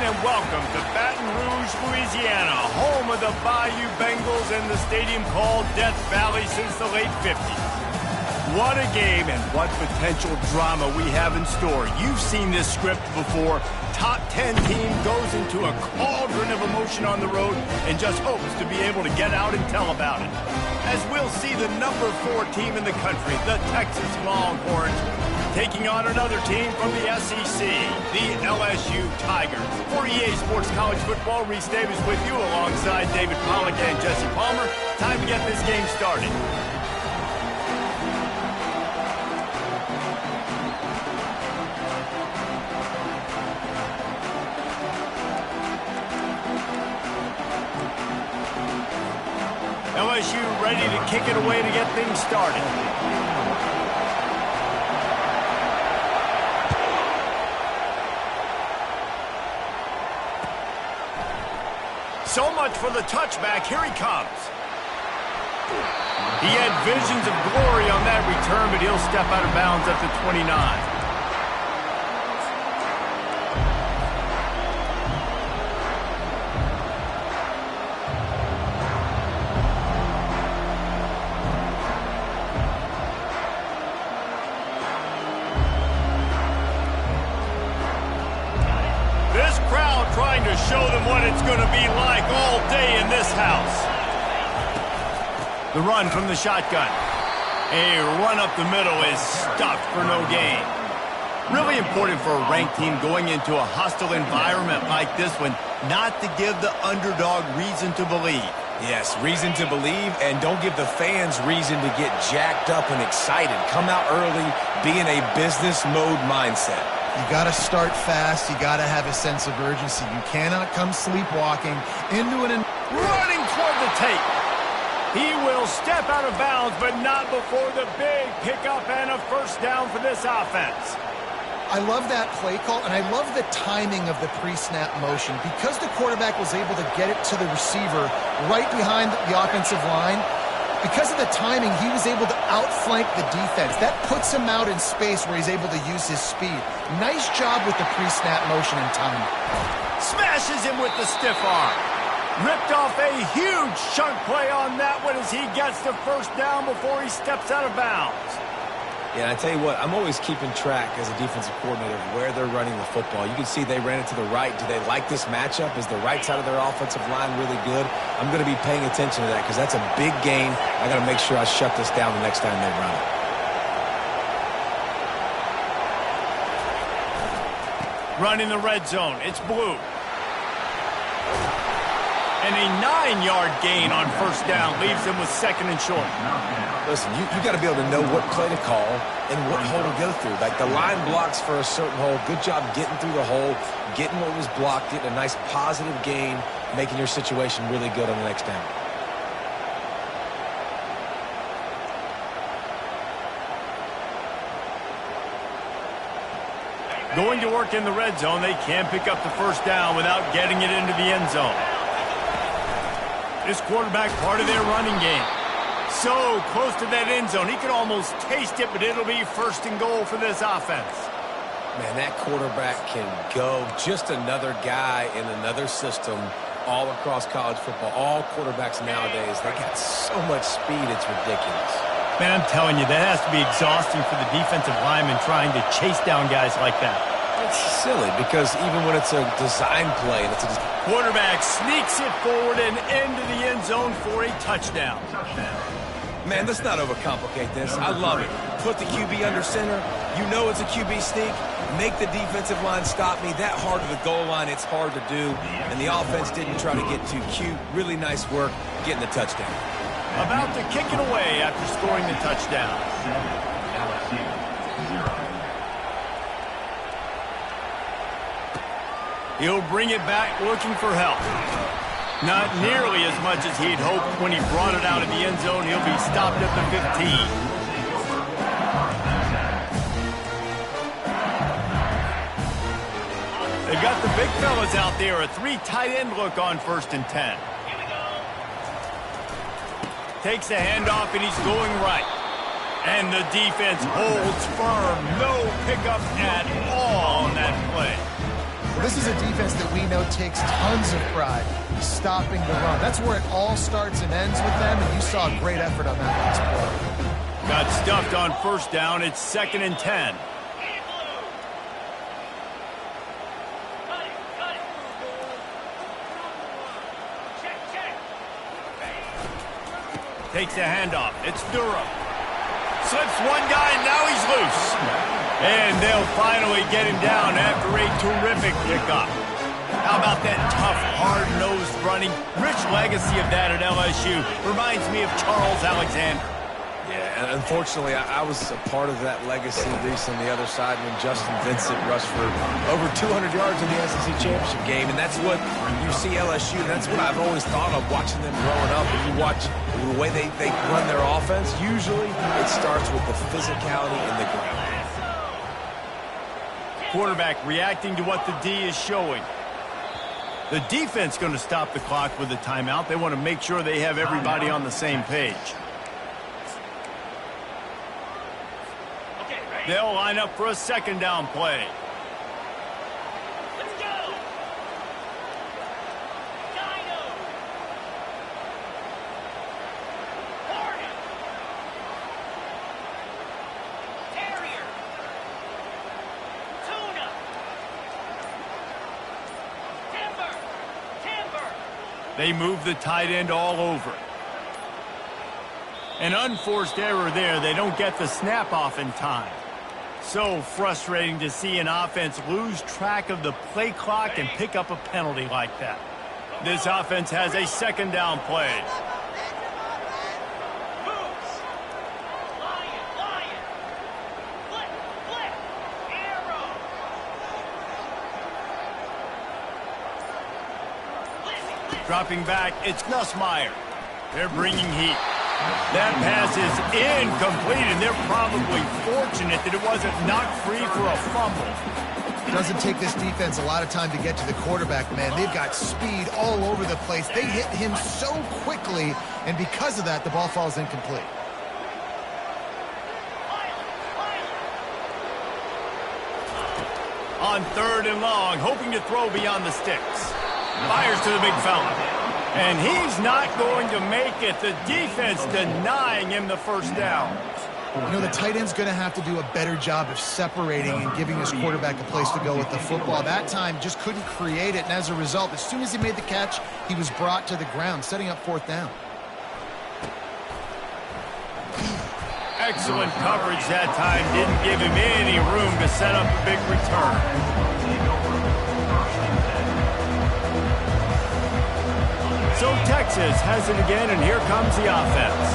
and welcome to Baton Rouge, Louisiana, home of the Bayou Bengals and the stadium called Death Valley since the late 50s. What a game and what potential drama we have in store. You've seen this script before. Top 10 team goes into a cauldron of emotion on the road and just hopes to be able to get out and tell about it. As we'll see the number 4 team in the country, the Texas Longhorns, taking on another team from the SEC, the LSU Tigers. For EA Sports College Football, Reese Davis with you alongside David Pollack and Jesse Palmer. Time to get this game started. LSU ready to kick it away to get things started. So much for the touchback. Here he comes. He had visions of glory on that return, but he'll step out of bounds at the 29. Trying to show them what it's going to be like all day in this house. The run from the shotgun. A run up the middle is stuffed for no gain. Really important for a ranked team going into a hostile environment like this one, not to give the underdog reason to believe. Yes, reason to believe, and don't give the fans reason to get jacked up and excited. Come out early, be in a business mode mindset. You got to start fast. You got to have a sense of urgency. You cannot come sleepwalking into an... Running toward the tape. He will step out of bounds, but not before the big pickup and a first down for this offense. I love that play call, and I love the timing of the pre-snap motion. Because the quarterback was able to get it to the receiver right behind the offensive line, because of the timing, he was able to outflank the defense. That puts him out in space where he's able to use his speed. Nice job with the pre-snap motion and timing. Smashes him with the stiff arm. Ripped off a huge chunk play on that one as he gets the first down before he steps out of bounds. Yeah, I tell you what, I'm always keeping track as a defensive coordinator of where they're running the football. You can see they ran it to the right. Do they like this matchup? Is the right side of their offensive line really good? I'm going to be paying attention to that because that's a big gain. I got to make sure I shut this down the next time they run it. Running the red zone. It's blue. And a 9-yard gain on first down leaves him with second and short. Listen, you got to be able to know what play to call and what hole to go through. Like the line blocks for a certain hole. Good job getting through the hole, getting what was blocked, getting a nice positive gain, making your situation really good on the next down. Going to work in the red zone, they can pick up the first down without getting it into the end zone. This quarterback part of their running game. So close to that end zone. He could almost taste it, but it'll be first and goal for this offense. Man, that quarterback can go. Just another guy in another system all across college football. All quarterbacks nowadays, they got so much speed, it's ridiculous. Man, I'm telling you, that has to be exhausting for the defensive lineman trying to chase down guys like that. It's silly because even when it's a design play, and it's a quarterback sneaks it forward and into the end zone for a touchdown. Man, let's not overcomplicate this. I love it. Put the QB under center. You know it's a QB sneak. Make the defensive line stop me. That hard to the goal line, it's hard to do. And the offense didn't try to get too cute. Really nice work getting the touchdown. About to kick it away after scoring the touchdown. He'll bring it back looking for help. Not nearly as much as he'd hoped when he brought it out of the end zone. He'll be stopped at the 15. They've got the big fellas out there. A 3 tight end look on 1st and 10. Takes the handoff and he's going right. And the defense holds firm. No pickup at all on that play. Well, this is a defense that we know takes tons of pride stopping the run. That's where it all starts and ends with them, and you saw a great effort on that last play. Got stuffed on first down. It's 2nd and 10. Takes the handoff. It's Durham. Slips one guy, and now he's loose. And they'll finally get him down after a terrific pickup. How about that tough, hard-nosed running? Rich legacy of that at LSU. Reminds me of Charles Alexander. Yeah, and unfortunately, I was a part of that legacy, Reese, on the other side when Justin Vincent rushed for over 200 yards in the SEC Championship game. And that's what you see LSU. That's what I've always thought of watching them growing up. When you watch the way they run their offense, usually it starts with the physicality in the ground. Quarterback reacting to what the D is showing. The defense going to stop the clock with a timeout. They want to make sure they have everybody on the same page. They'll line up for a 2nd down play. Let's go. Dino. Hornet. Terrier. Tuna. Timber. They move the tight end all over. An unforced error there. They don't get the snap off in time. So frustrating to see an offense lose track of the play clock and pick up a penalty like that. This offense has a 2nd down play. Moves. Lion. Flip. Arrow. Dropping back, it's Nussmeier. They're bringing heat. That pass is incomplete, and they're probably fortunate that it wasn't knocked free for a fumble. It doesn't take this defense a lot of time to get to the quarterback, man. They've got speed all over the place. They hit him so quickly, and because of that, the ball falls incomplete. On 3rd and long, hoping to throw beyond the sticks. Fires to the big fella. And he's not going to make it. The defense denying him the first down. You know, the tight end's going to have to do a better job of separating and giving his quarterback a place to go with the football. That time just couldn't create it, and as a result, as soon as he made the catch, he was brought to the ground, setting up 4th down. Excellent coverage that time. Didn't give him any room to set up a big return. So Texas has it again, and here comes the offense.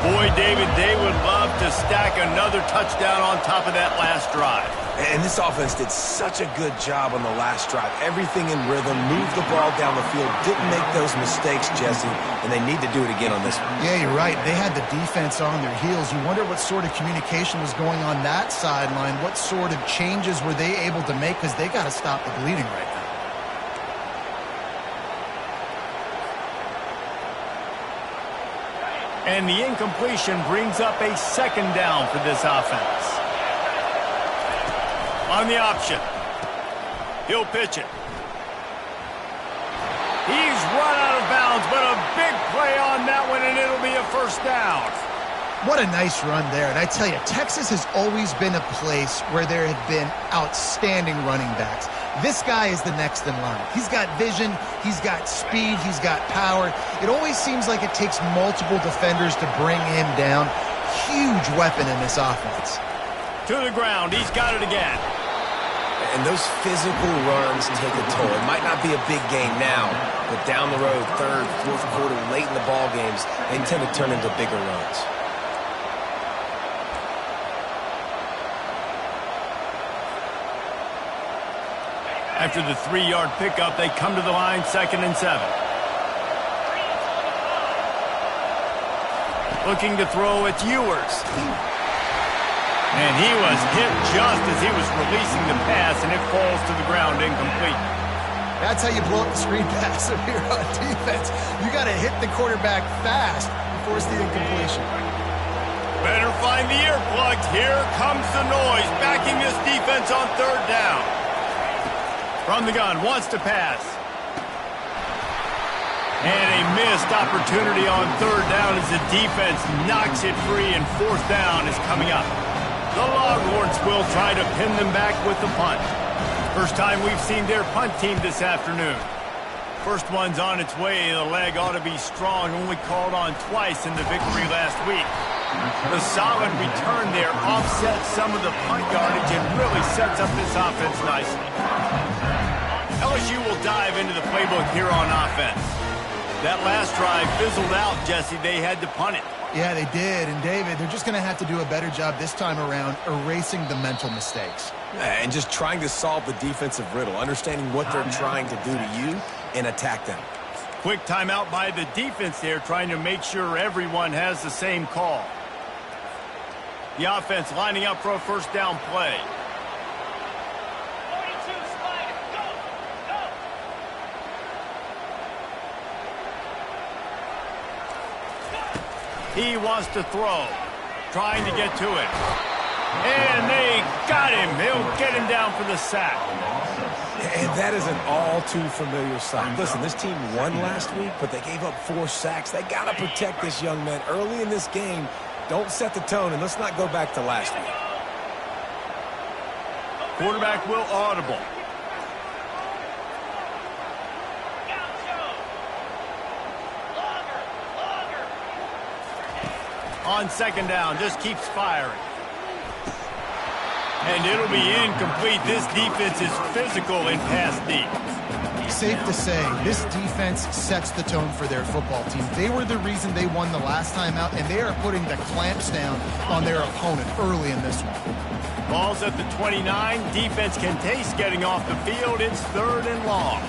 Boy, David, they would love to stack another touchdown on top of that last drive. And this offense did such a good job on the last drive. Everything in rhythm, moved the ball down the field, didn't make those mistakes, Jesse, and they need to do it again on this one. Yeah, you're right. They had the defense on their heels. You wonder what sort of communication was going on that sideline. What sort of changes were they able to make, because they got to stop the bleeding right now. And the incompletion brings up a 2nd down for this offense. On the option. He'll pitch it. He's run out of bounds, but a big play on that one, and it'll be a 1st down. What a nice run there. And I tell you, Texas has always been a place where there have been outstanding running backs. This guy is the next in line. He's got vision, he's got speed, he's got power. It always seems like it takes multiple defenders to bring him down. Huge weapon in this offense. To the ground, he's got it again. And those physical runs take a toll. It might not be a big game now, but down the road, 3rd, 4th quarter, late in the ball games, they tend to turn into bigger runs. After the 3-yard pickup, they come to the line, 2nd and 7. Looking to throw, it's Ewers. And he was hit just as he was releasing the pass, and it falls to the ground incomplete. That's how you blow up the screen pass if you're on defense. You got to hit the quarterback fast and force the incompletion. Better find the earplugs. Here comes the noise, backing this defense on 3rd down. From the gun, wants to pass. And a missed opportunity on third down as the defense knocks it free, and fourth down is coming up. The Longhorns will try to pin them back with the punt. First time we've seen their punt team this afternoon. First one's on its way. The leg ought to be strong, only called on twice in the victory last week. The solid return there offsets some of the punt yardage and really sets up this offense nicely. LSU will dive into the playbook here on offense. That last drive fizzled out, Jesse. They had to punt it. Yeah, they did. And, David, they're just going to have to do a better job this time around erasing the mental mistakes. And just trying to solve the defensive riddle, understanding what they're trying to do to you and attack them. Quick timeout by the defense there, trying to make sure everyone has the same call. The offense lining up for a first down play. 42, Spider, go, go. He wants to throw, trying to get to it. And they got him. He'll get him down for the sack. And that is an all-too-familiar sight. Listen, this team won last week, but they gave up 4 sacks. They got to protect this young man early in this game. Don't set the tone, and let's not go back to last week. Quarterback will audible. On second down, just keeps firing. And it'll be incomplete. This defense is physical in pass deep. Safe to say, this defense sets the tone for their football team. They were the reason they won the last time out, and they are putting the clamps down on their opponent early in this one. Ball's at the 29. Defense can taste getting off the field. It's third and long.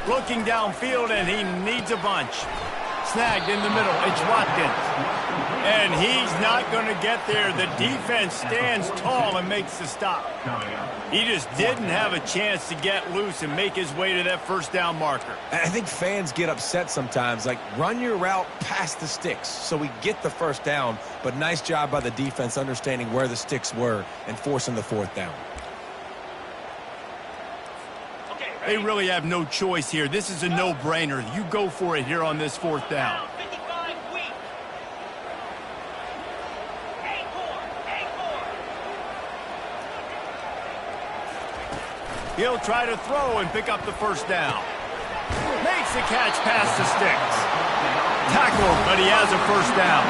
Looking downfield, and he needs a bunch. Snagged in the middle. It's Watkins. And he's not going to get there. The defense stands tall and makes the stop. He just didn't have a chance to get loose and make his way to that first down marker. I think fans get upset sometimes. Like, run your route past the sticks so we get the first down. But nice job by the defense understanding where the sticks were and forcing the fourth down. They really have no choice here. This is a no-brainer. You go for it here on this fourth down. 55 weak. He'll try to throw and pick up the first down. Makes the catch past the sticks. Tackled, but he has a first down.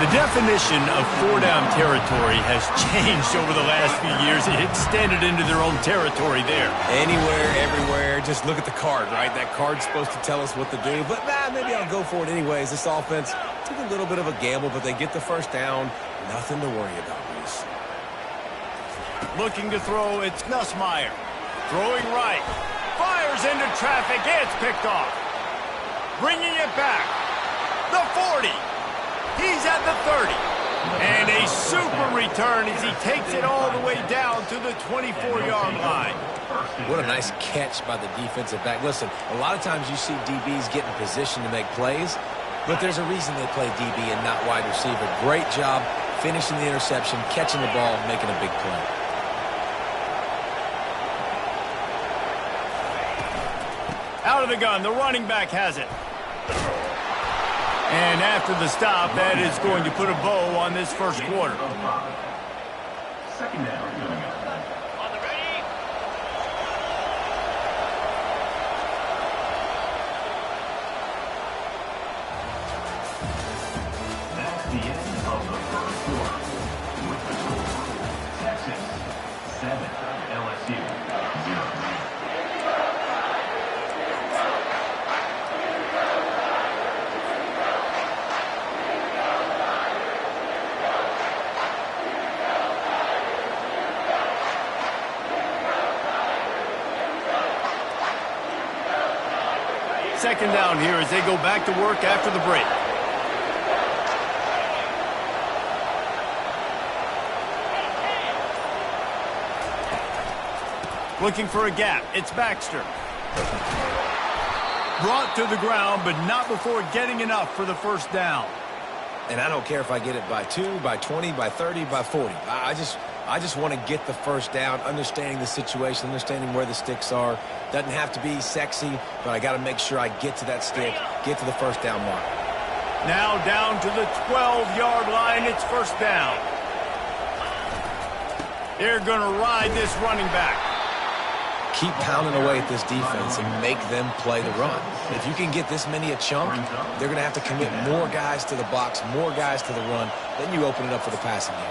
The definition of four-down territory has changed over the last few years. It extended into their own territory there. Anywhere, everywhere, just look at the card, right? That card's supposed to tell us what to do, but maybe I'll go for it anyways. This offense took a little bit of a gamble, but they get the first down. Nothing to worry about, Reese. Looking to throw, it's Nussmeier. Throwing right. Fires into traffic. It's picked off. Bringing it back. The 40. He's at the 30. And a super return as he takes it all the way down to the 24-yard line. What a nice catch by the defensive back. Listen, a lot of times you see DBs get in position to make plays, but there's a reason they play DB and not wide receiver. Great job finishing the interception, catching the ball, making a big play. Out of the gun, the running back has it. And after the stop, that is going to put a bow on this first quarter. Second down. On the ready. That's the end of the first quarter. With the score, Texas 7, LSU 0. Second down here as they go back to work after the break. Looking for a gap. It's Baxter. Brought to the ground, but not before getting enough for the first down. And I don't care if I get it by 2, by 20, by 30, by 40. I just want to get the first down, understanding the situation, understanding where the sticks are. Doesn't have to be sexy, but I got to make sure I get to that stick, get to the first down mark. Now down to the 12-yard line. It's first down. They're going to ride this running back. Keep pounding away at this defense and make them play the run. If you can get this many a chunk, they're going to have to commit more guys to the box, more guys to the run. Then you open it up for the passing game.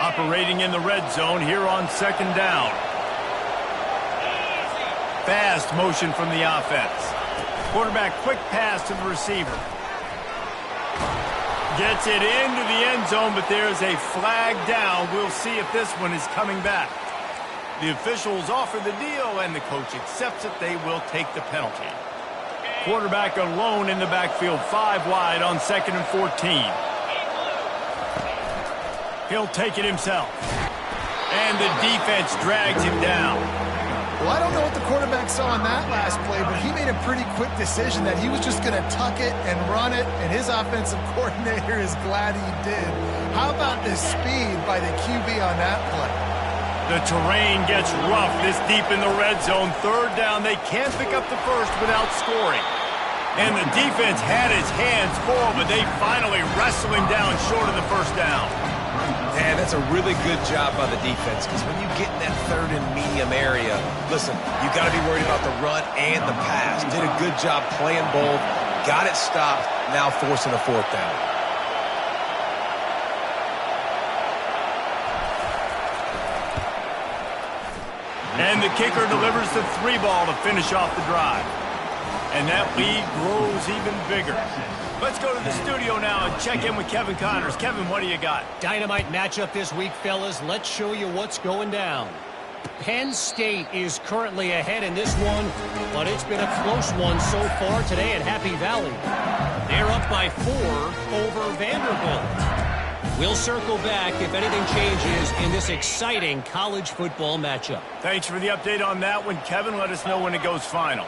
Operating in the red zone here on second down. Fast motion from the offense. Quarterback quick pass to the receiver. Gets it into the end zone, but there's a flag down. We'll see if this one is coming back. The officials offer the deal, and the coach accepts it. They will take the penalty. Quarterback alone in the backfield, 5 wide on 2nd and 14. He'll take it himself. And the defense drags him down. Well, I don't know what the quarterback saw in that last play, but he made a pretty quick decision that he was just going to tuck it and run it, and his offensive coordinator is glad he did. How about the speed by the QB on that play? The terrain gets rough this deep in the red zone. 3rd down, they can't pick up the first without scoring. And the defense had his hands full, but they finally wrestle him down short of the first down. Man, that's a really good job by the defense, because when you get in that 3rd and medium area, listen, you got to be worried about the run and the pass. Did a good job playing both, got it stopped, now forcing a 4th down. And the kicker delivers the 3 ball to finish off the drive. And that lead grows even bigger. Let's go to the studio now and check in with Kevin Connors. Kevin, what do you got? Dynamite matchup this week, fellas. Let's show you what's going down. Penn State is currently ahead in this one, but it's been a close one so far today at Happy Valley. They're up by 4 over Vanderbilt. We'll circle back if anything changes in this exciting college football matchup. Thanks for the update on that one, Kevin. Let us know when it goes final.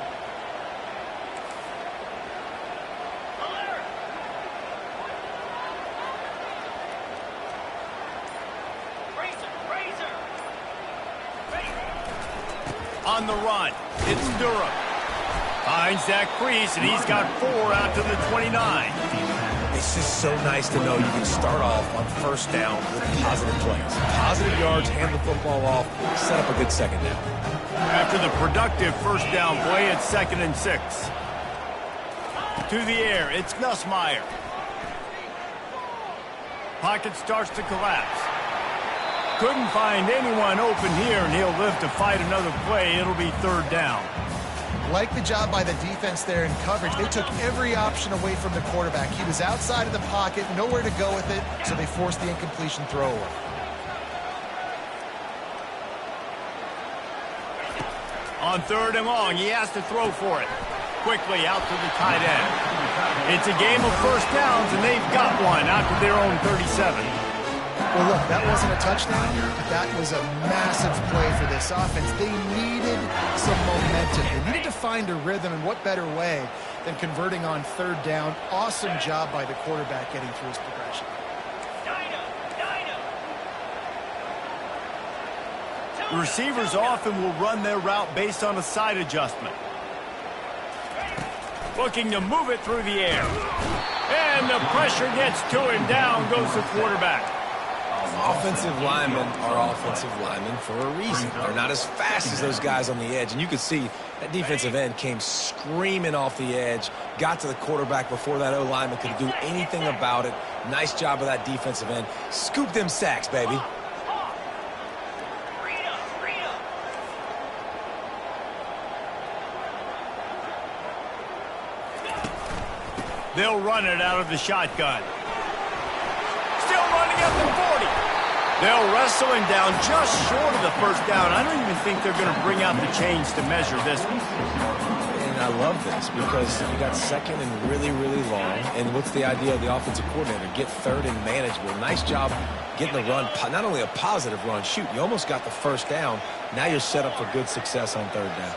On the run, it's Durham. Finds that crease, and he's got 4 out to the 29. It's just so nice to know you can start off on first down with positive plays. Positive yards, hand the football off, set up a good second down. After the productive first down play, it's 2nd and 6. To the air, it's Nussmeier. Pocket starts to collapse. Couldn't find anyone open here, and he'll live to fight another play. It'll be 3rd down. Like the job by the defense there in coverage. They took every option away from the quarterback. He was outside of the pocket, nowhere to go with it, so they forced the incompletion throwaway. On 3rd and long, he has to throw for it. Quickly out to the tight end. It's a game of first downs, and they've got one out to their own 37. Well, look, that wasn't a touchdown, but that was a massive play for this offense. They needed some momentum. They needed to find a rhythm, and what better way than converting on 3rd down. Awesome job by the quarterback getting through his progression. The receivers often will run their route based on a side adjustment. Looking to move it through the air. And the pressure gets to him. Down goes the quarterback. Offensive linemen are offensive linemen for a reason. They're not as fast as those guys on the edge. And you could see that defensive end came screaming off the edge, got to the quarterback before that O-lineman could do anything about it. Nice job of that defensive end. Scoop them sacks, baby. They'll run it out of the shotgun. Still running at the 40. They'll wrestle him down just short of the first down. I don't even think they're going to bring out the chains to measure this one. And I love this because you got second and really, really long. And what's the idea of the offensive coordinator? Get third and manageable. Nice job getting the run, not only a positive run, shoot, you almost got the first down. Now you're set up for good success on third down.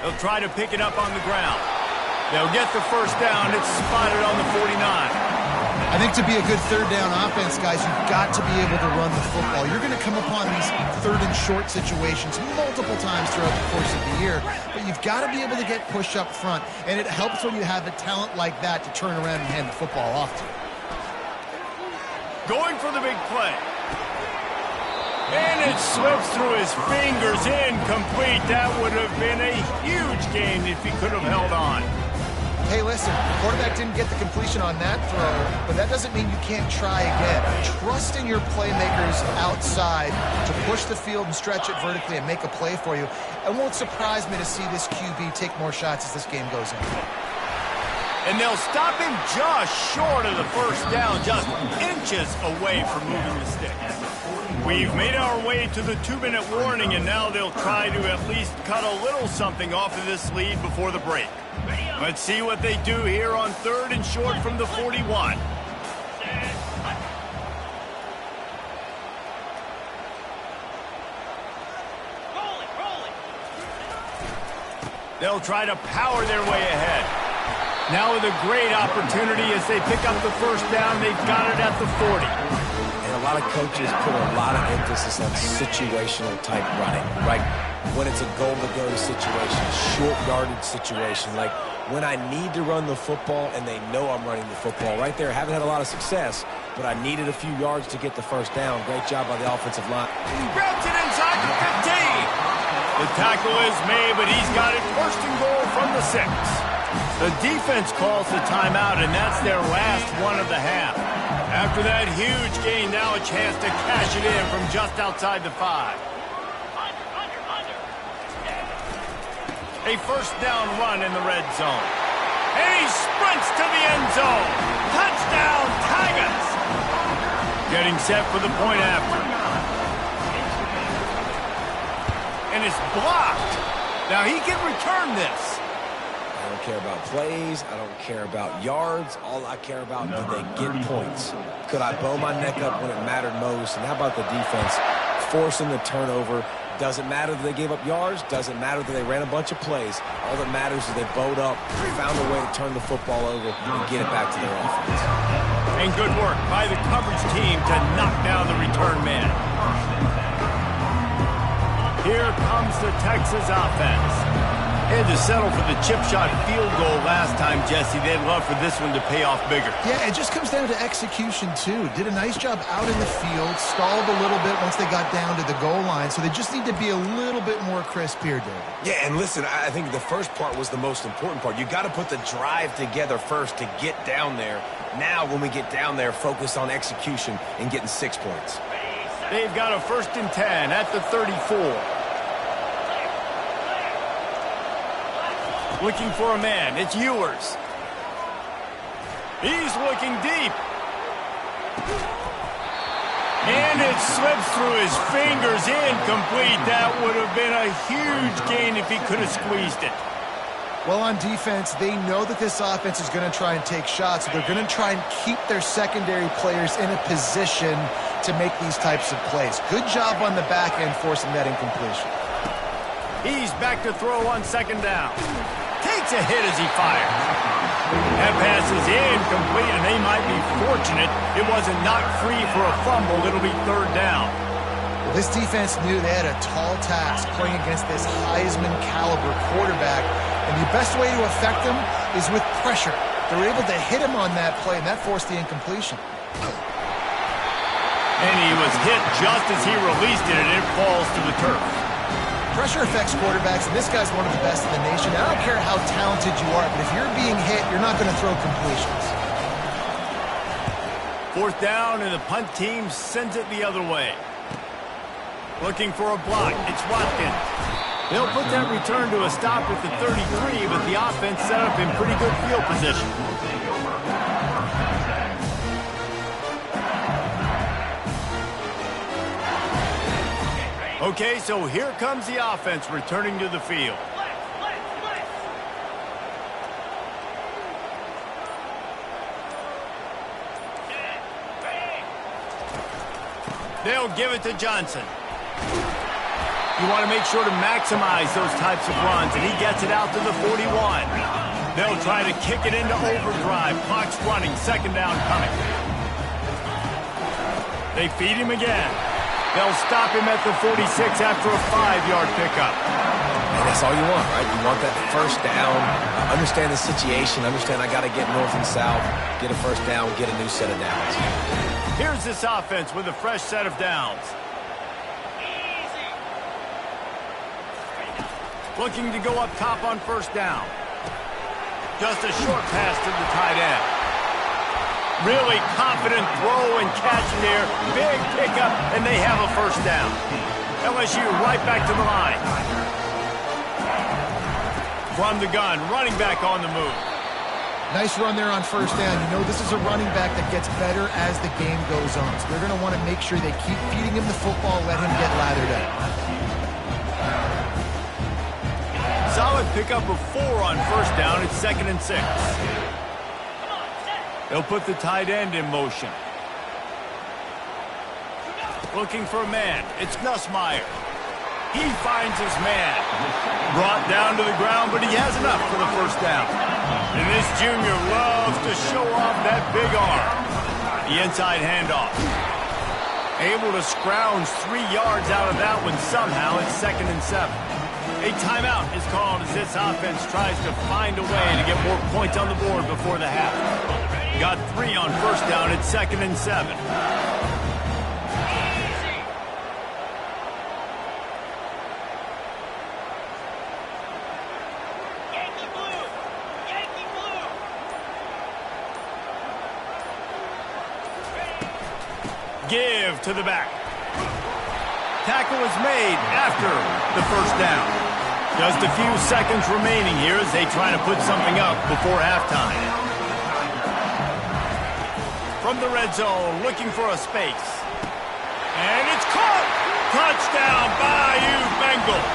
They'll try to pick it up on the ground. They'll get the first down. It's spotted on the 49. I think to be a good third down offense, guys, you've got to be able to run the football. You're going to come upon these third and short situations multiple times throughout the course of the year, but you've got to be able to get push up front, and it helps when you have a talent like that to turn around and hand the football off to. Going for the big play. And it slips through his fingers, incomplete. That would have been a huge gain if he could have held on. Hey, listen, the quarterback didn't get the completion on that throw, but that doesn't mean you can't try again. Trust in your playmakers outside to push the field and stretch it vertically and make a play for you. It won't surprise me to see this QB take more shots as this game goes on. And they'll stop him just short of the first down, just inches away from moving the sticks. We've made our way to the 2-minute warning, and now they'll try to at least cut a little something off of this lead before the break. Let's see what they do here on third and short from the 41. They'll try to power their way ahead. Now with a great opportunity as they pick up the first down, they've got it at the 40. A lot of coaches put a lot of emphasis on situational type running, right? When it's a goal-to-go situation, short yardage situation, like when I need to run the football and they know I'm running the football. Right there, haven't had a lot of success, but I needed a few yards to get the first down. Great job by the offensive line. He grabs it inside the 15. The tackle is made, but he's got it first and goal from the 6. The defense calls the timeout, and that's their last one of the half. After that huge gain, now a chance to cash it in from just outside the 5. A first down run in the red zone. And he sprints to the end zone. Touchdown, Tigers! Getting set for the point after. And it's blocked. Now he can return this. I don't care about plays. I don't care about yards. All I care about, do they get points? Could I bow my neck up when it mattered most? And how about the defense forcing the turnover? Doesn't matter that they gave up yards. Doesn't matter that they ran a bunch of plays. All that matters is they bowed up, found a way to turn the football over, and get it back to their offense. And good work by the coverage team to knock down the return man. Here comes the Texas offense. They had to settle for the chip shot field goal last time, Jesse. They'd love for this one to pay off bigger. Yeah, it just comes down to execution, too. Did a nice job out in the field, stalled a little bit once they got down to the goal line, so they just need to be a little bit more crisp here, David. Yeah, and listen, I think the first part was the most important part. You got to put the drive together first to get down there. Now, when we get down there, focus on execution and getting 6 points. They've got a 1st and 10 at the 34. Looking for a man. It's Ewers. He's looking deep. And it slips through his fingers. Incomplete. That would have been a huge gain if he could have squeezed it. Well, on defense, they know that this offense is going to try and take shots. So they're going to try and keep their secondary players in a position to make these types of plays. Good job on the back end forcing that incompletion. He's back to throw on 2nd down. Takes a hit as he fires. That pass is incomplete, and they might be fortunate it wasn't knocked free for a fumble. It'll be 3rd down. Well, this defense knew they had a tall task playing against this Heisman-caliber quarterback, and the best way to affect him is with pressure. They were able to hit him on that play, and that forced the incompletion. And he was hit just as he released it, and it falls to the turf. Pressure affects quarterbacks, and this guy's one of the best in the nation. I don't care how talented you are, but if you're being hit, you're not going to throw completions. 4th down, and the punt team sends it the other way. Looking for a block. It's Watkins. They'll put that return to a stop at the 33, but the offense set up in pretty good field position. Okay, so here comes the offense returning to the field. They'll give it to Johnson. You want to make sure to maximize those types of runs, and he gets it out to the 41. They'll try to kick it into overdrive. Clock's running, second down coming. They feed him again. They'll stop him at the 46 after a 5-yard pickup. And that's all you want, right? You want that first down. Understand the situation. Understand I got to get north and south, get a first down, get a new set of downs. Here's this offense with a fresh set of downs. Looking to go up top on first down. Just a short pass to the tight end. Really confident throw and catch there. Big pickup, and they have a first down. LSU right back to the line. From the gun, running back on the move. Nice run there on first down. You know this is a running back that gets better as the game goes on. So they're going to want to make sure they keep feeding him the football, let him get lathered up. Solid pickup of 4 on first down. It's 2nd and 6. They'll put the tight end in motion. Looking for a man. It's Nussmeier. He finds his man. Brought down to the ground, but he has enough for the first down. And this junior loves to show off that big arm. The inside handoff. Able to scrounge 3 yards out of that one somehow. It's 2nd and 7. A timeout is called as this offense tries to find a way to get more points on the board before the half. Got 3 on first down. It's 2nd and 7. Give to the back. Tackle is made after the first down. Just a few seconds remaining here as they try to put something up before halftime. From the red zone, looking for a space. And it's caught! Touchdown, Bayou Bengals!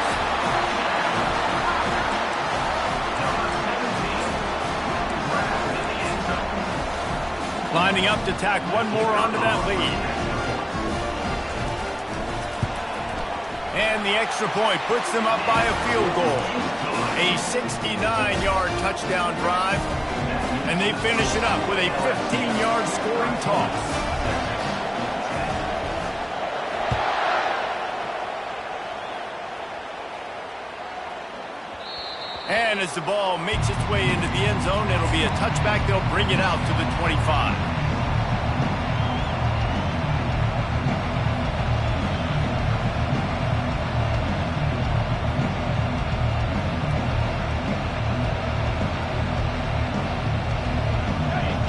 Lining up to tack one more onto that lead. And the extra point puts them up by a field goal. A 69-yard touchdown drive. And they finish it up with a 15-yard scoring toss. And as the ball makes its way into the end zone, it'll be a touchback. They'll bring it out to the 25.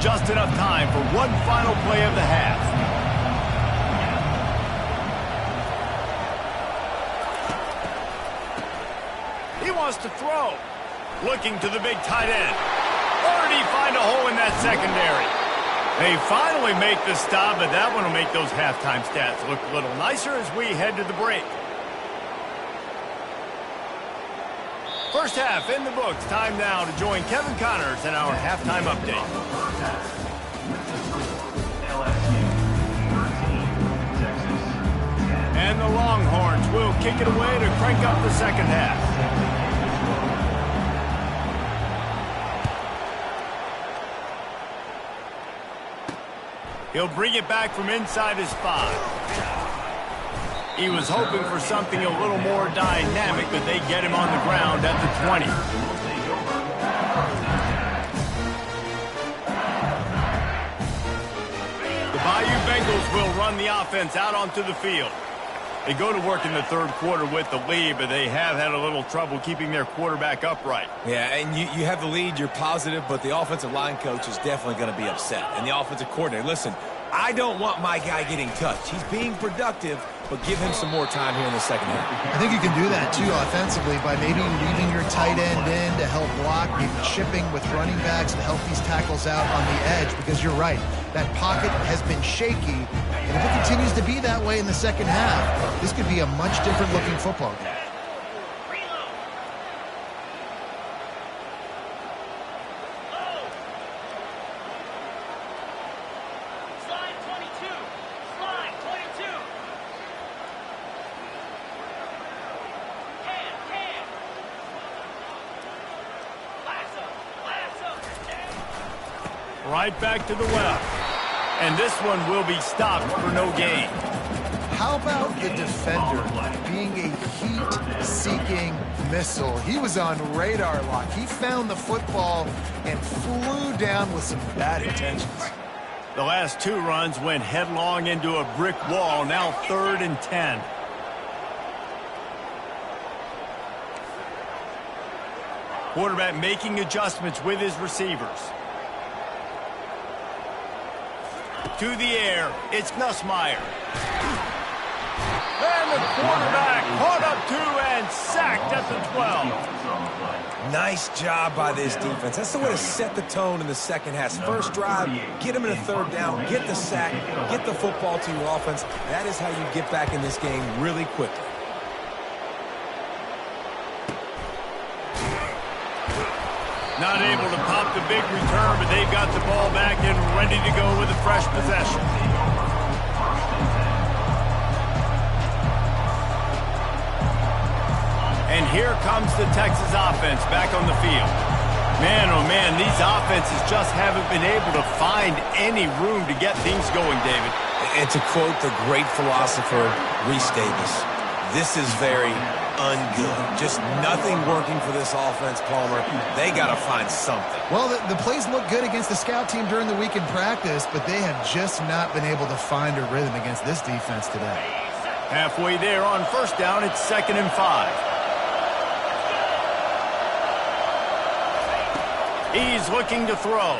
Just enough time for one final play of the half. He wants to throw. Looking to the big tight end. Or did he find a hole in that secondary? They finally make the stop, but that one will make those halftime stats look a little nicer as we head to the break. First half in the books. Time now to join Kevin Connors in our halftime update. And the Longhorns will kick it away to crank up the second half. He'll bring it back from inside his 5. He was hoping for something a little more dynamic, but they get him on the ground at the 20. The Bayou Bengals will run the offense out onto the field. They go to work in the third quarter with the lead, but they have had a little trouble keeping their quarterback upright. Yeah, and you have the lead, you're positive, but the offensive line coach is definitely going to be upset. And the offensive coordinator, listen, I don't want my guy getting touched. He's being productive, but give him some more time here in the second half. I think you can do that, too, offensively, by maybe leaving your tight end in to help block, maybe chipping with running backs to help these tackles out on the edge, because you're right. That pocket has been shaky, And if it continues to be that way in the second half, this could be a much different looking football game. Slide 22. Slide 22. Can. Lasso. Right back to the well. And this one will be stopped for no gain. How about the defender being a heat-seeking missile? He was on radar lock. He found the football and flew down with some bad intentions. The last two runs went headlong into a brick wall. Now 3rd and 10. Quarterback making adjustments with his receivers. To the air, it's Nussmeier. And the quarterback caught up to and sacked at the 12. Nice job by this defense. That's the way to set the tone in the second half. First drive, get them in a 3rd down, get the sack, get the football to your offense. That is how you get back in this game really quickly. Not able to pop the big return, but they've got the ball back and ready to go with a fresh possession. And here comes the Texas offense back on the field. Man, oh man, these offenses just haven't been able to find any room to get things going, David. And to quote the great philosopher, Reese Davis, this is very ungood. Just nothing working for this offense, Palmer. They got to find something. Well, the plays look good against the scout team during the week in practice, but they have just not been able to find a rhythm against this defense today. Halfway there on 1st down, it's 2nd and 5. He's looking to throw.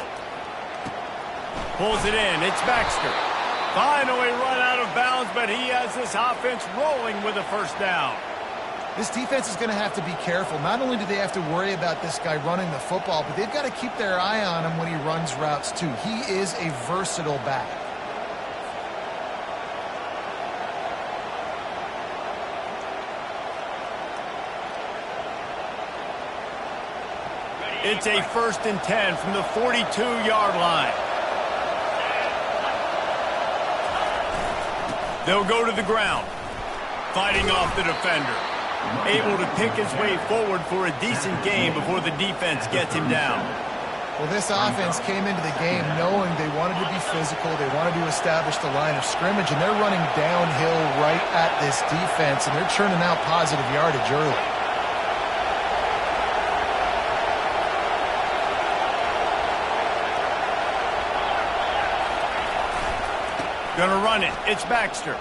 Pulls it in. It's Baxter. Finally run out of bounds, but he has this offense rolling with a 1st down. This defense is going to have to be careful. Not only do they have to worry about this guy running the football, but they've got to keep their eye on him when he runs routes too. He is a versatile back. It's a 1st and 10 from the 42-yard line. They'll go to the ground, fighting off the defender. Able to pick his way forward for a decent game before the defense gets him down. Well, this offense came into the game knowing they wanted to be physical, they wanted to establish the line of scrimmage, and they're running downhill right at this defense, and they're churning out positive yardage early. Gonna run it. It's Baxter.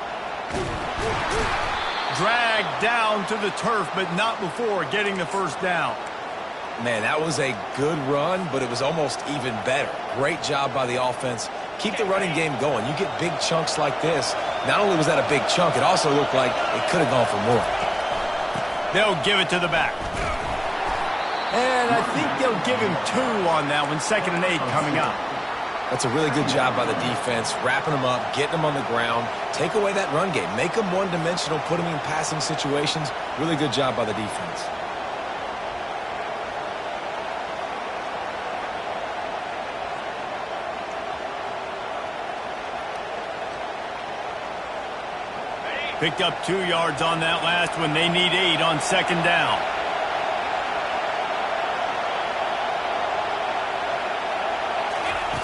Dragged down to the turf, but not before getting the 1st down. Man, that was a good run, but it was almost even better. Great job by the offense. Keep the running game going. You get big chunks like this. Not only was that a big chunk, it also looked like it could have gone for more. They'll give it to the back. And I think they'll give him 2 on that one. 2nd and 8 coming up. That's a really good job by the defense, wrapping them up, getting them on the ground. Take away that run game. Make them one-dimensional, put them in passing situations. Really good job by the defense. Picked up 2 yards on that last one. They need 8 on 2nd down.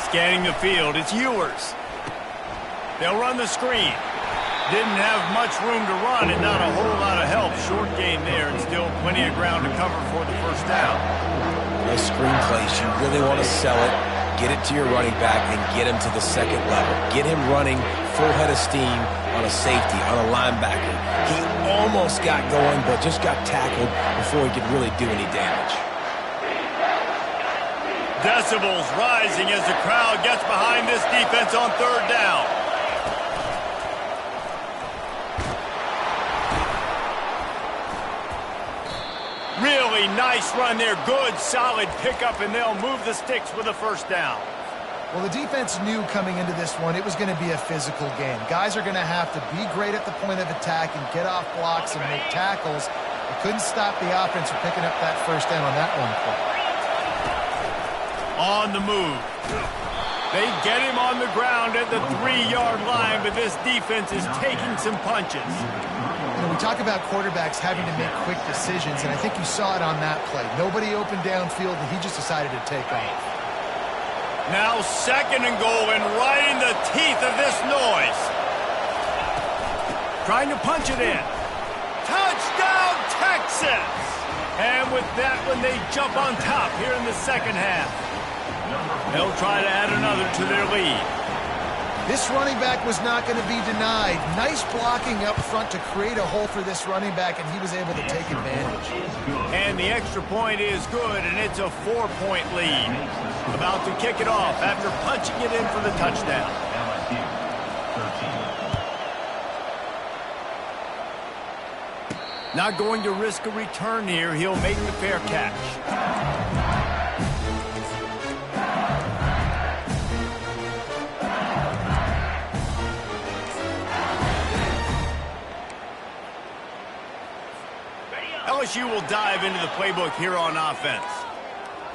Scanning the field, it's Ewers. They'll run the screen. Didn't have much room to run and not a whole lot of help. Short gain there and still plenty of ground to cover for the 1st down. Those screen plays, you really want to sell it, get it to your running back, and get him to the 2nd level. Get him running full head of steam on a safety, on a linebacker. He almost got going, but just got tackled before he could really do any damage. Decibels rising as the crowd gets behind this defense on 3rd down. Really nice run there. Good, solid pickup, and they'll move the sticks with a 1st down. Well, the defense knew coming into this one it was going to be a physical game. Guys are going to have to be great at the point of attack and get off blocks and make tackles. They couldn't stop the offense from picking up that first down on that one play. On the move. They get him on the ground at the 3-yard line, but this defense is taking some punches. You know, we talk about quarterbacks having to make quick decisions, and I think you saw it on that play. Nobody opened downfield, and he just decided to take off. Now 2nd and goal, and right in the teeth of this noise. Trying to punch it in. Touchdown, Texas! And with that one, they jump on top here in the second half. They'll try to add another to their lead. This running back was not going to be denied. Nice blocking up front to create a hole for this running back, and he was able to take advantage. And the extra point is good, and it's a 4-point lead. About to kick it off after punching it in for the touchdown. LSU 13. Not going to risk a return here. He'll make the fair catch. LSU will dive into the playbook here on offense.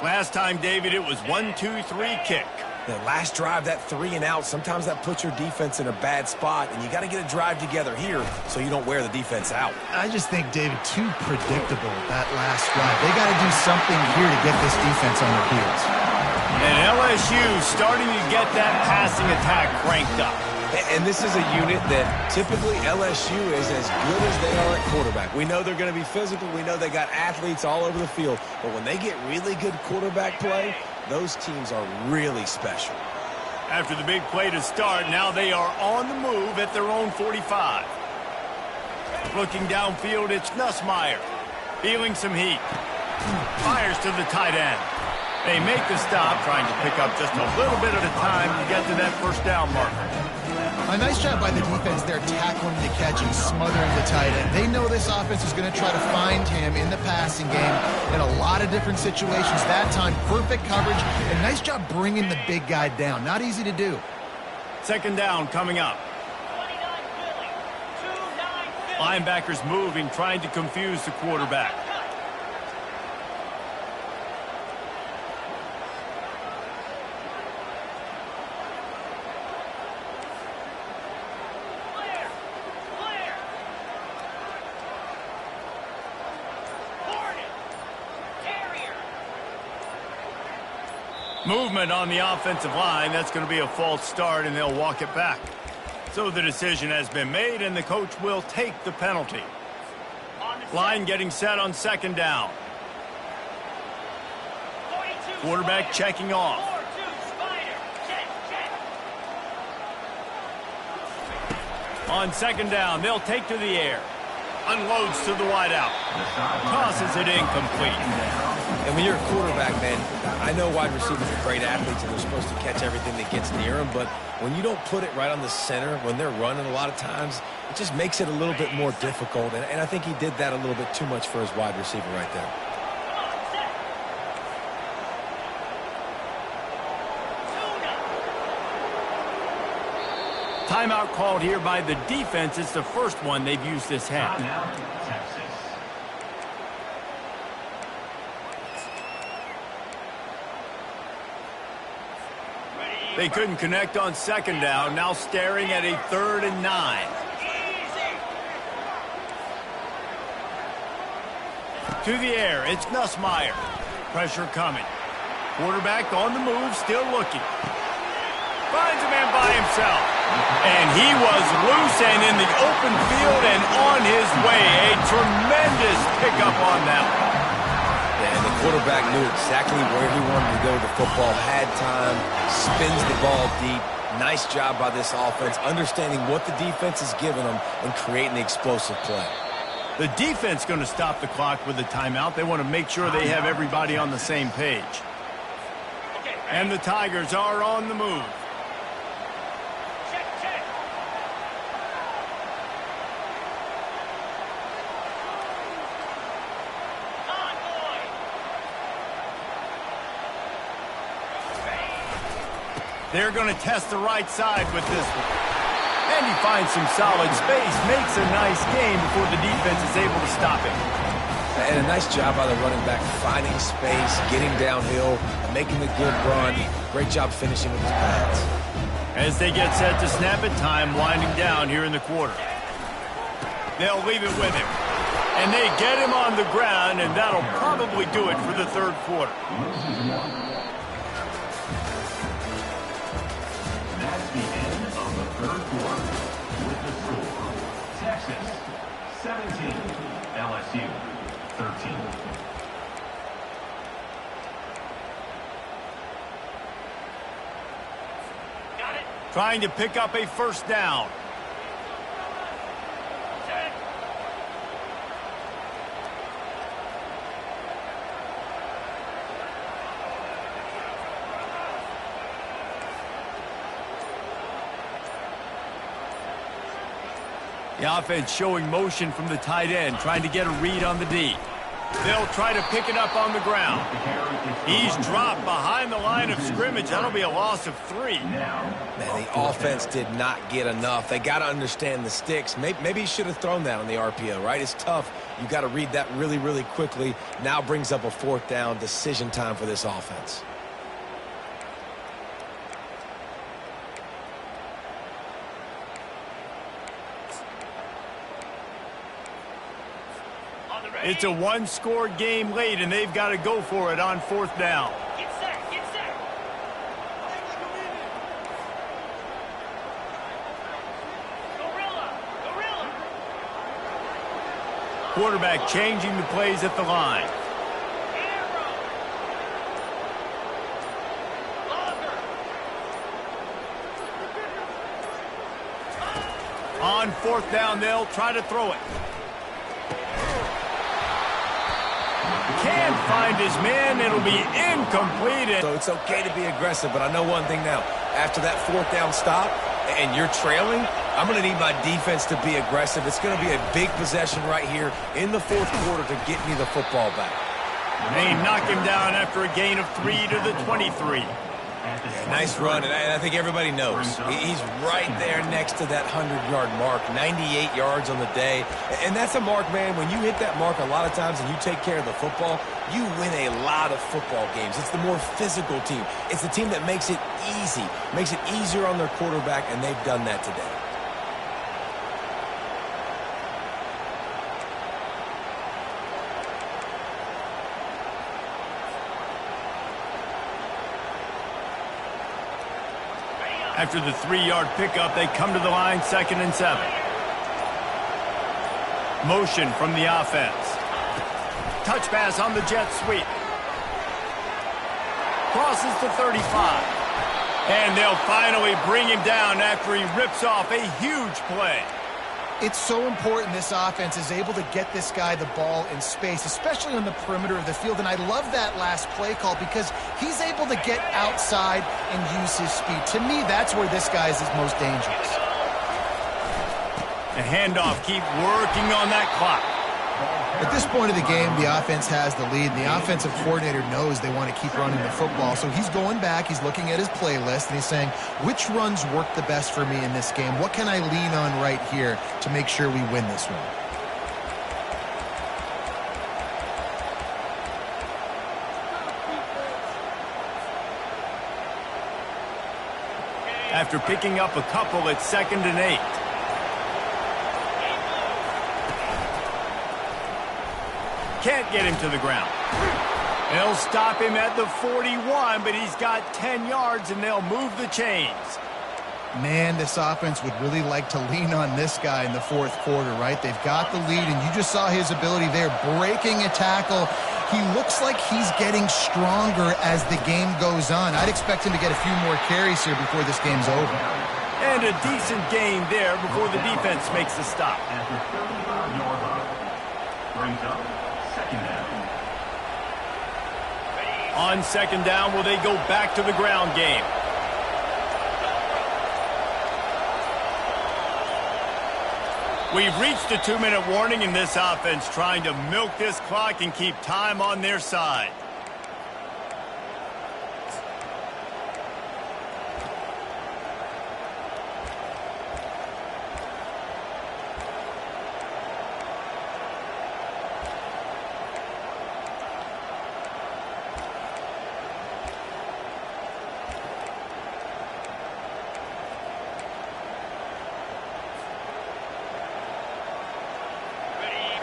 Last time, David, it was 1-2-3 kick. The last drive, that 3 and out, sometimes that puts your defense in a bad spot, and you got to get a drive together here so you don't wear the defense out. I just think, David, too predictable, that last drive. They got to do something here to get this defense on their heels. And LSU starting to get that passing attack cranked up. And this is a unit that typically LSU is as good as they are at quarterback. We know they're going to be physical. We know they got athletes all over the field. But when they get really good quarterback play, those teams are really special. After the big play to start, now they are on the move at their own 45. Looking downfield, it's Nussmeier. Feeling some heat. Fires to the tight end. They make the stop, trying to pick up just a little bit at a time to get to that first down marker. A nice job by the defense there, tackling the catch and smothering the tight end. They know this offense is going to try to find him in the passing game in a lot of different situations. That time, perfect coverage, and nice job bringing the big guy down. Not easy to do. 2nd down coming up. 29 Philly. 29 Philly. Linebackers moving, trying to confuse the quarterback. Movement on the offensive line. That's going to be a false start, and they'll walk it back. So the decision has been made, and the coach will take the penalty. Line getting set on 2nd down. 42, Quarterback checking off. 4-2, Spider. Check. On 2nd down, they'll take to the air. Unloads to the wideout. Tosses it incomplete. And when you're a quarterback, man, I know wide receivers are great athletes and they're supposed to catch everything that gets near them, but when you don't put it right on the center, when they're running a lot of times, it just makes it a little bit more difficult. And I think he did that a little bit too much for his wide receiver right there. Timeout called here by the defense. It's the first one they've used this half. Timeout, Texas. They couldn't connect on 2nd down. Now staring at a 3rd and 9. To the air, it's Nussmeier. Pressure coming. Quarterback on the move, still looking. Finds a man by himself. And he was loose and in the open field and on his way. A tremendous pickup on that one. And the quarterback knew exactly where he wanted to go. The football had time, spins the ball deep. Nice job by this offense, understanding what the defense is giving them and creating the explosive play. The defense going to stop the clock with a timeout. They want to make sure they have everybody on the same page. And the Tigers are on the move. Check, check. Convoy. They're going to test the right side with this one. And he finds some solid space, makes a nice game before the defense is able to stop him. And a nice job by the running back, finding space, getting downhill, making the good run. Great job finishing with his pads. As they get set to snap it, time winding down here in the quarter. They'll leave it with him. And they get him on the ground, and that'll probably do it for the third quarter. That's the end of the third quarter. With the score, Texas 17, LSU 13. Got it. Trying to pick up a first down. Set. The offense showing motion from the tight end, trying to get a read on the D. They'll try to pick it up on the ground. He's dropped behind the line of scrimmage. That'll be a loss of 3. Man, the offense did not get enough. They got to understand the sticks. Maybe he should have thrown that on the RPO, right? It's tough. You got to read that really, really quickly. Now brings up a fourth down, decision time for this offense. On the ready. It's a one-score game late, and they've got to go for it on fourth down. Get set. Get set. Gorilla. Gorilla. Quarterback changing the plays at the line. Arrow. Longer. On fourth down, they'll try to throw it. Can't find his man. It'll be incomplete. So it's okay to be aggressive, but I know one thing now. After that fourth down stop and you're trailing, I'm going to need my defense to be aggressive. It's going to be a big possession right here in the fourth quarter to get me the football back. They knock him down after a gain of 3 to the 23. Yeah, nice run, and I think everybody knows. He's right there next to that 100-yard mark, 98 yards on the day. And that's a mark, man. When you hit that mark a lot of times and you take care of the football, you win a lot of football games. It's the more physical team. It's the team that makes it easy, makes it easier on their quarterback, and they've done that today. After the 3-yard pickup, they come to the line, 2nd and 7. Motion from the offense. Touch pass on the jet sweep. Crosses to 35. And they'll finally bring him down after he rips off a huge play. It's so important this offense is able to get this guy the ball in space, especially on the perimeter of the field. And I love that last play call because he's able to get outside and use his speed. To me, that's where this guy is his most dangerous. The handoff, keep working on that clock. At this point of the game, the offense has the lead. The offensive coordinator knows they want to keep running the football. So he's going back, he's looking at his playlist, and he's saying, which runs work the best for me in this game? What can I lean on right here to make sure we win this one? After picking up a couple, it's 2nd and 8. Can't get him to the ground. They'll stop him at the 41, but he's got 10 yards, and they'll move the chains. Man, this offense would really like to lean on this guy in the fourth quarter, right? They've got the lead, and you just saw his ability there, breaking a tackle. He looks like he's getting stronger as the game goes on. I'd expect him to get a few more carries here before this game's over. And a decent gain there before the defense makes the stop. After 35-yard line, brings up 2nd down. On 2nd down, will they go back to the ground game? We've reached a 2-minute warning in this offense, trying to milk this clock and keep time on their side.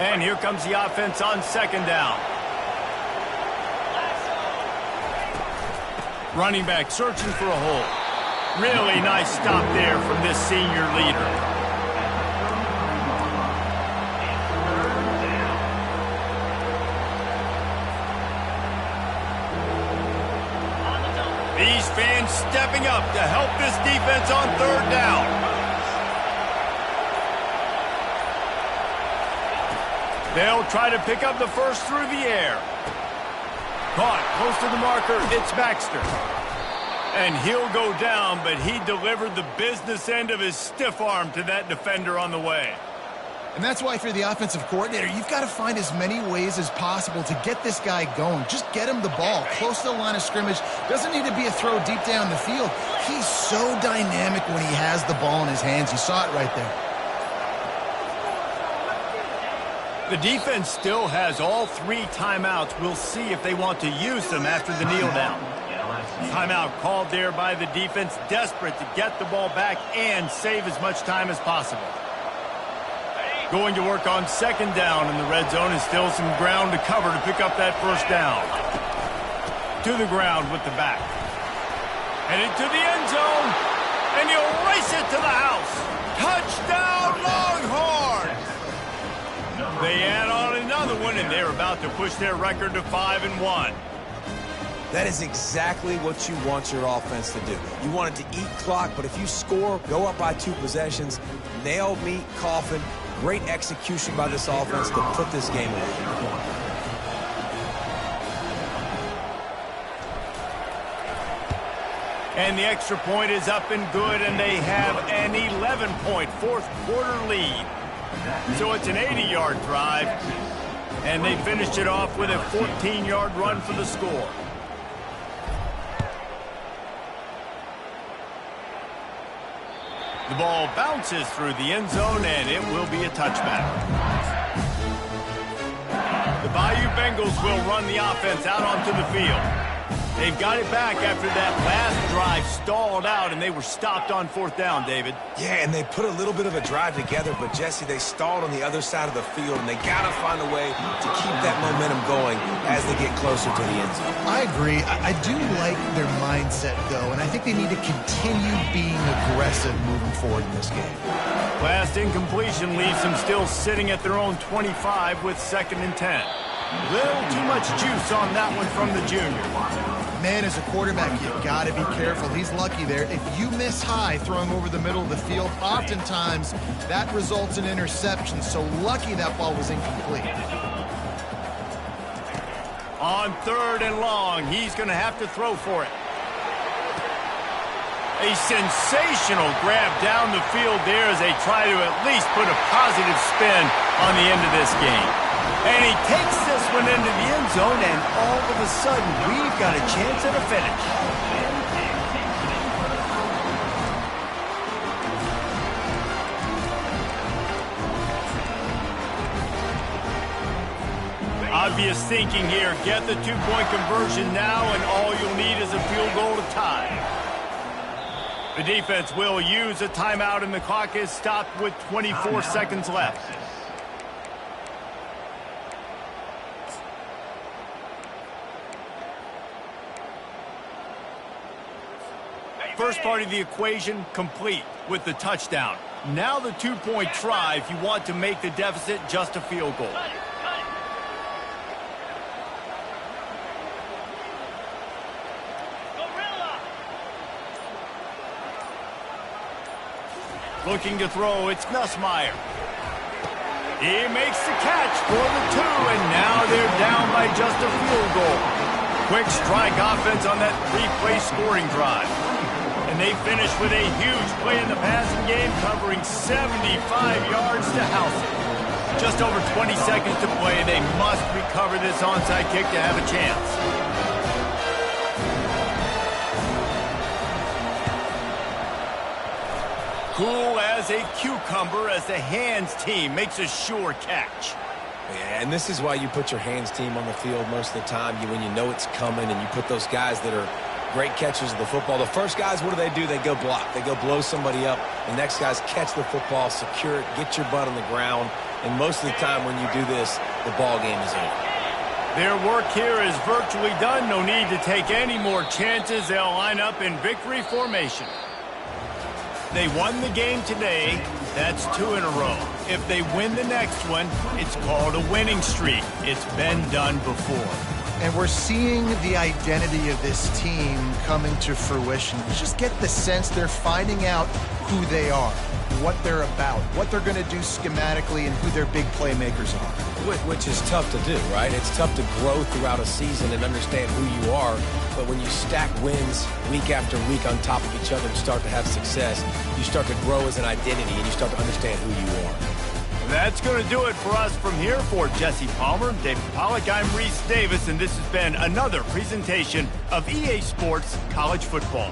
And here comes the offense on second down. Running back searching for a hole. Really nice stop there from this senior leader. These fans stepping up to help this defense on third down. They'll try to pick up the first through the air. Caught close to the marker, it's Baxter. And he'll go down, but he delivered the business end of his stiff arm to that defender on the way. And that's why, if you're the offensive coordinator, you've got to find as many ways as possible to get this guy going. Just get him the ball close to the line of scrimmage. Doesn't need to be a throw deep down the field. He's so dynamic when he has the ball in his hands. You saw it right there. The defense still has all 3 timeouts. We'll see if they want to use them after the kneel down. Timeout called there by the defense, desperate to get the ball back and save as much time as possible. Going to work on second down in the red zone, and still some ground to cover to pick up that first down. To the ground with the back. Headed to the end zone, and he'll race it to the house. Touchdown, Longhorns! They add on another one, and they're about to push their record to 5-1. That is exactly what you want your offense to do. You want it to eat clock, but if you score, go up by 2 possessions, nail, meet, coffin. Great execution by this offense to put this game away. And the extra point is up and good, and they have an 11-point fourth-quarter lead. So it's an 80-yard drive, and they finished it off with a 14-yard run for the score. The ball bounces through the end zone, and it will be a touchback. The Bayou Bengals will run the offense out onto the field. They've got it back after that last drive stalled out, and they were stopped on fourth down, David. Yeah, and they put a little bit of a drive together, but, Jesse, they stalled on the other side of the field, and they got to find a way to keep that momentum going as they get closer to the end zone. I agree. I do like their mindset, though, and I think they need to continue being aggressive moving forward in this game. Last incompletion leaves them still sitting at their own 25 with 2nd and 10. Little too much juice on that one from the junior. Man, as a quarterback, you've got to be careful. He's lucky there. If you miss high throwing over the middle of the field, oftentimes that results in interceptions. So lucky that ball was incomplete. On 3rd and long, he's going to have to throw for it. A sensational grab down the field there as they try to at least put a positive spin on the end of this game. And he takes this one into the end zone, and all of a sudden, we've got a chance at a finish. Obvious thinking here. Get the 2-point conversion now, and all you'll need is a field goal to tie. The defense will use a timeout, and the clock is stopped with 24 seconds left. First part of the equation complete with the touchdown. Now the 2-point try if you want to make the deficit just a field goal. Looking to throw, it's Nussmeier. He makes the catch for the 2, and now they're down by just a field goal. Quick strike offense on that 3-play scoring drive. And they finish with a huge play in the passing game, covering 75 yards to house it. Just over 20 seconds to play. They must recover this onside kick to have a chance. Cool as a cucumber as the hands team makes a sure catch. Yeah, and this is why you put your hands team on the field most of the time. When you know it's coming, and you put those guys that are great catchers of the football. The first guys, what do? They go block. They go blow somebody up. The next guys catch the football, secure it, get your butt on the ground. And most of the time when you do this, the ball game is over. Their work here is virtually done. No need to take any more chances. They'll line up in victory formation. They won the game today. That's 2 in a row. If they win the next one, it's called a winning streak. It's been done before. And we're seeing the identity of this team coming to fruition. You just get the sense they're finding out who they are, what they're about, what they're going to do schematically, and who their big playmakers are. Which is tough to do, right? It's tough to grow throughout a season and understand who you are. But when you stack wins week after week on top of each other and start to have success, you start to grow as an identity and you start to understand who you are. That's going to do it for us from here. For Jesse Palmer, David Pollack, I'm Reese Davis, and this has been another presentation of EA Sports College Football.